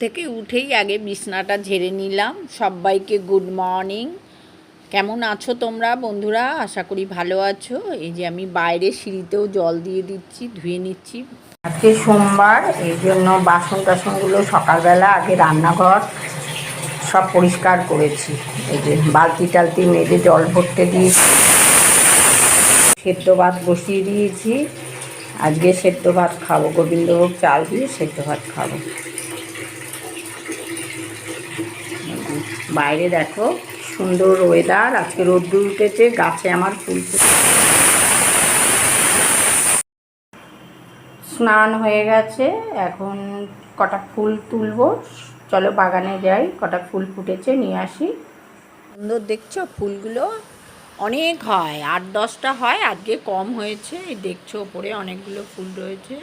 থেকে উঠেই আগে বিছনাটা ঝেড়ে নিলাম। সবাইকে গুড মর্নিং। কেমন আছো তোমরা বন্ধুরা? আশা করি ভালো আছো। এই যে আমি বাইরে সিঁড়িতেও জল দিয়ে দিচ্ছি, ধুয়ে নিচ্ছি। আজকে সোমবার, এই জন্য বাসন টাসনগুলো সকালবেলা আগে রান্নাঘর সব পরিষ্কার করেছি। এই যে বালতি টালতি মেজে জল ভরতে দিয়েছি, সেদ্ধ ভাত বসিয়ে দিয়েছি। আজকে সেদ্ধ ভাত খাবো, গোবিন্দভোগ চাল দিয়ে সেদ্ধ ভাত খাবো। বাইরে দেখো সুন্দর ওয়েদার, আজকে রোদ্দুর উঠেছে, গাছে আমার ফুল স্নান হয়ে গেছে। এখন কটা ফুল তুলবো, চলো বাগানে যাই, কটা ফুল ফুটেছে নিয়ে আসি। সুন্দর দেখছো ফুলগুলো, অনেক হয়, 8-10টা হয়, আজকে কম হয়েছে। এই দেখছো ওপরে অনেকগুলো ফুল রয়েছে।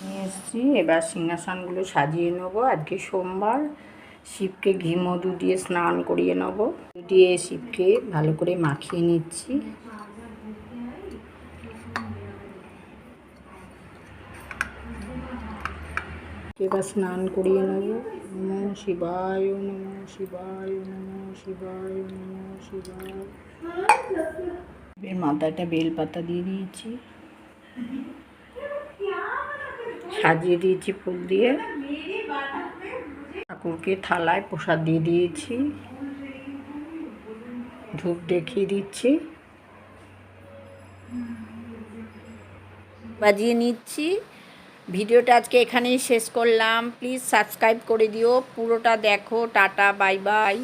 নিয়ে এসছি, এবার সিংহাসনগুলো সাজিয়ে নেবো। আজকে সোমবার, শিবকে ঘি মধু দিয়ে স্নান করিয়ে নেবো। দিয়ে শিবকে ভালো করে মাখিয়ে নিচ্ছি। এবার স্নান করিয়ে নেব। নমঃ শিবায়, নমঃ শিবায়, নমঃ শিবায়, নমঃ শিবায়। এর মাথাটা বেলপাতা দিয়ে দিয়েছি, সাজিয়ে দিয়েছি ফুল দিয়ে। ঠাকুরকে থালায় প্রসাদ দিয়ে দিয়েছি, ধূপ দেখিয়ে দিচ্ছি, বাজিয়ে নিচ্ছি। ভিডিওটা আজকে এখানেই শেষ করলাম। প্লিজ সাবস্ক্রাইব করে দিও, পুরোটা দেখো। Tata, bye by.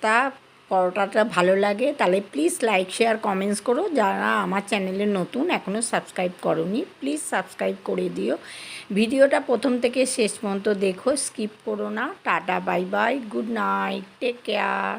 পাস্তা পরোটাটা ভালো লাগে তাহলে প্লিজ লাইক শেয়ার কমেন্টস করো। যারা আমার চ্যানেলে নতুন এখনও সাবস্ক্রাইব করোনি প্লিজ সাবস্ক্রাইব করে দিও। ভিডিওটা প্রথম থেকে শেষ পর্যন্ত দেখো, স্কিপ করো না। Tata bye bye, good night, take care.